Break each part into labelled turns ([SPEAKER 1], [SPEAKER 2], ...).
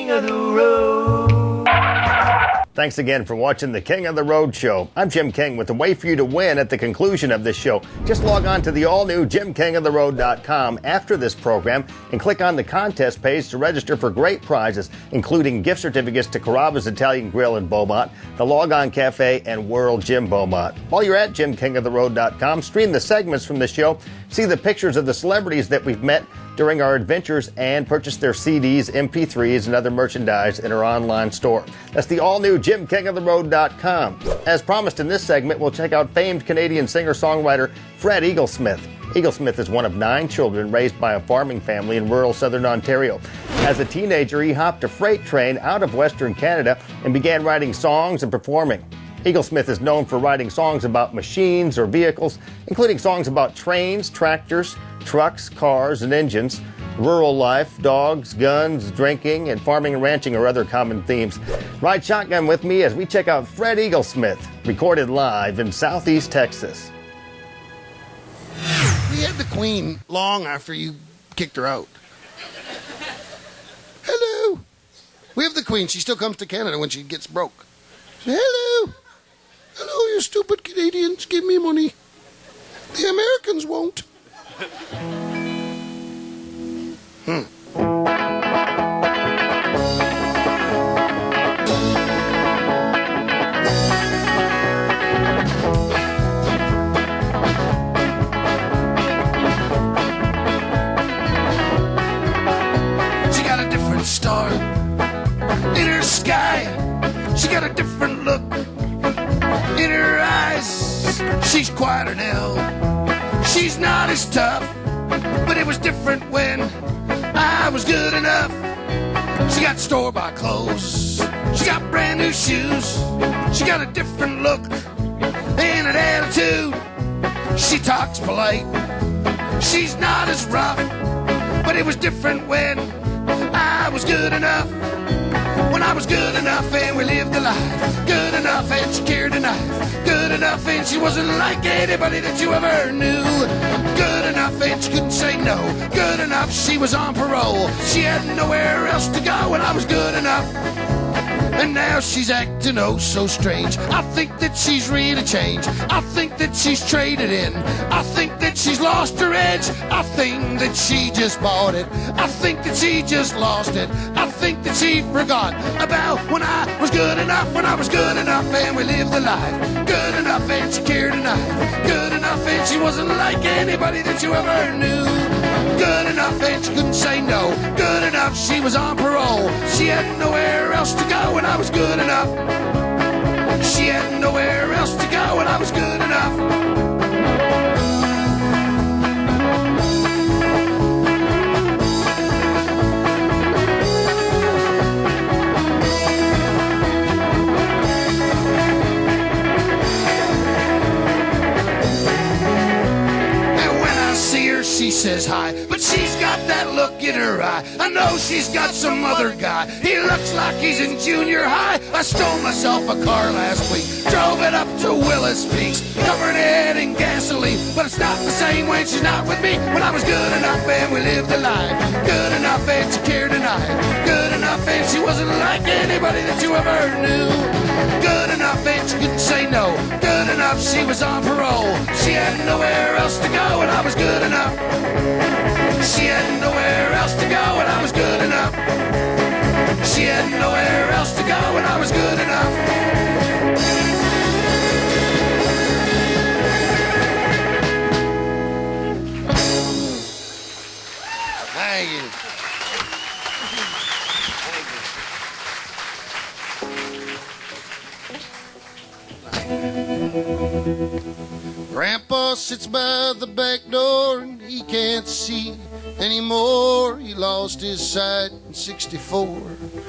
[SPEAKER 1] King of the Road.
[SPEAKER 2] Thanks again for watching the King of the Road show. I'm Jim King with a way for you to win at the conclusion of this show. Just log on to the all-new JimKingOfTheRoad.com after this program and click on the contest page to register for great prizes, including gift certificates to Carrabba's Italian Grill in Beaumont, the Log On Cafe, and World Gym Beaumont. While you're at JimKingOfTheRoad.com, stream the segments from the show, see the pictures of the celebrities that we've met during our adventures, and purchase their CDs, MP3s, and other merchandise in our online store. That's the all-new JimKingOfTheRoad.com. As promised in this segment, we'll check out famed Canadian singer-songwriter Fred Eaglesmith. Eaglesmith is one of 9 children raised by a farming family in rural southern Ontario. As a teenager, he hopped a freight train out of Western Canada and began writing songs and performing. Eaglesmith is known for writing songs about machines or vehicles, including songs about trains, tractors, trucks, cars, and engines. Rural life, dogs, guns, drinking, and farming and ranching are other common themes. Ride shotgun with me as we check out Fred Eaglesmith, recorded live in Southeast Texas.
[SPEAKER 3] We had the Queen long after you kicked her out. Hello. We have the Queen. She still comes to Canada when she gets broke. Hello. Hello, you stupid Canadians. Give me money. The Americans won't. She got a different star in her sky. She got a different look in her eyes. She's quieter now. She's not as tough, but it was different when I was good enough. She got store-bought clothes. She got brand new shoes. She got a different look and an attitude. She talks polite. She's not as rough, but it was different when I was good enough. When I was good enough and we lived the life. Good enough and she carried a knife. Good enough and she wasn't like anybody that you ever knew. Good enough and she couldn't say no. Good enough she was on parole. She had nowhere else to go and I was good enough. And now she's acting oh so strange. I think that she's really changed. I think that she's traded in. I think that she's lost her edge. I think that she just bought it. I think that she just lost it. I think that she forgot about when I was good enough. When I was good enough and we lived the life. Good enough and she carried a knife. Good enough and she wasn't like anybody that you ever knew. Good enough and she couldn't say no. Good enough she was on parole. She had nowhere else to go and I was good enough. She had nowhere else to go and I was good enough. She says hi, but she's got that look in her eye. I know she's got some other guy. He looks like he's in junior high. I stole myself a car last week, drove it up to Willis Peaks, covered it in gasoline, but it's not the same when she's not with me. When I was good enough and we lived a life. Good enough and she carried a knife. Good enough and she wasn't like anybody that you ever knew. Good enough and she couldn't say no. Good enough she was on parole. She had nowhere else to go and I was good enough. She had nowhere else to go and I was good enough. She had nowhere else to go and I was good enough. Thank you. Grandpa sits by the back door and he can't see anymore. He lost his sight in 64.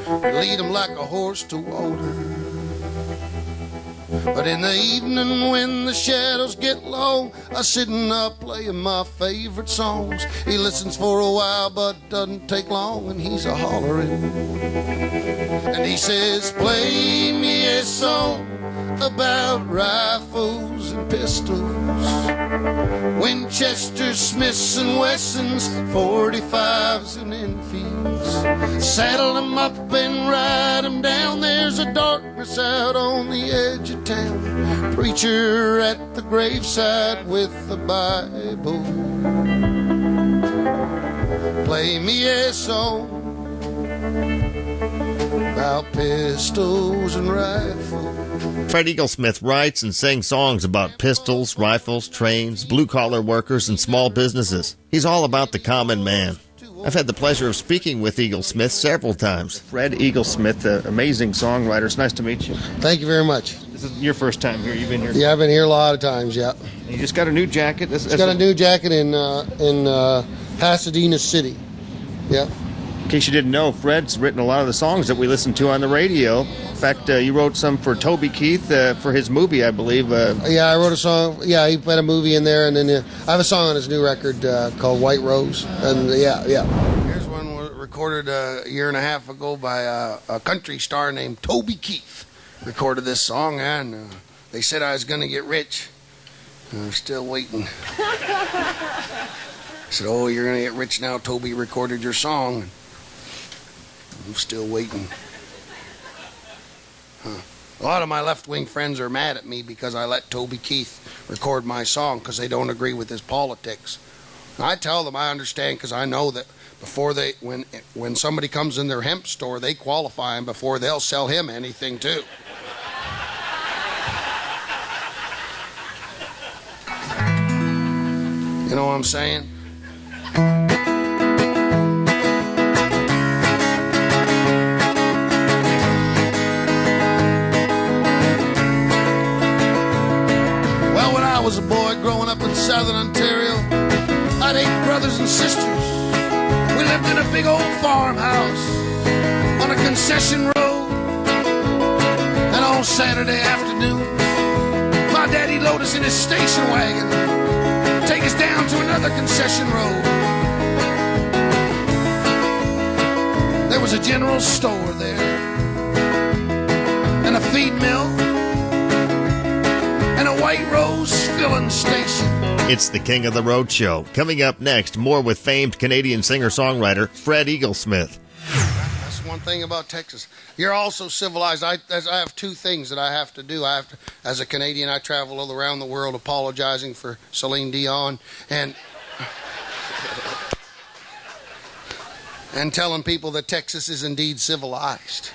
[SPEAKER 3] Lead him like a horse to water. But in the evening when the shadows get long, I sit and I play him my favorite songs. He listens for a while but doesn't take long, and he's a hollering. And he says, play me a song about rifles and pistols, Winchester, Smiths and Wessons, 45s and Enfields. Saddle them up and ride them down. There's a darkness out on the edge of town. Preacher at the graveside with the Bible. Play me a song about pistols and rifles.
[SPEAKER 2] Fred Eaglesmith writes and sings songs about pistols, rifles, trains, blue-collar workers, and small businesses. He's all about the common man. I've had the pleasure of speaking with Eaglesmith several times. Fred Eaglesmith, an amazing songwriter. It's nice to meet you.
[SPEAKER 4] Thank you very much.
[SPEAKER 2] This is your first time here. You've been here?
[SPEAKER 4] Yeah, I've been here a lot of times, yeah.
[SPEAKER 2] You just got a new jacket?
[SPEAKER 4] Just got a new jacket in Pasadena City. Yeah.
[SPEAKER 2] In case you didn't know, Fred's written a lot of the songs that we listen to on the radio. In fact, you wrote some for Toby Keith for his movie, I believe.
[SPEAKER 4] Yeah, I wrote a song. Yeah, he put a movie in there, and then I have a song on his new record called White Rose. And yeah. Here's one recorded a year and a half ago by a country star named Toby Keith. Recorded this song, and they said I was going to get rich. I'm still waiting. I said, "Oh, you're going to get rich now." Toby recorded your song. I'm still waiting. A lot of my left-wing friends are mad at me because I let Toby Keith record my song because they don't agree with his politics. And I tell them I understand because I know that before when somebody comes in their hemp store, they qualify him before they'll sell him anything too. You know what I'm saying? I was a boy growing up in southern Ontario. I had 8 brothers and sisters. We lived in a big old farmhouse on a concession road. And on Saturday afternoon, my daddy'd load us in his station wagon, take us down to another concession road. There was a general store there, and a feed mill, and a White Rose filling station.
[SPEAKER 2] It's the King of the Road Show. Coming up next, more with famed Canadian singer-songwriter Fred Eaglesmith.
[SPEAKER 4] That's one thing about Texas. You're also civilized. I have 2 things that I have to do. As a Canadian, I travel all around the world apologizing for Celine Dion and telling people that Texas is indeed civilized.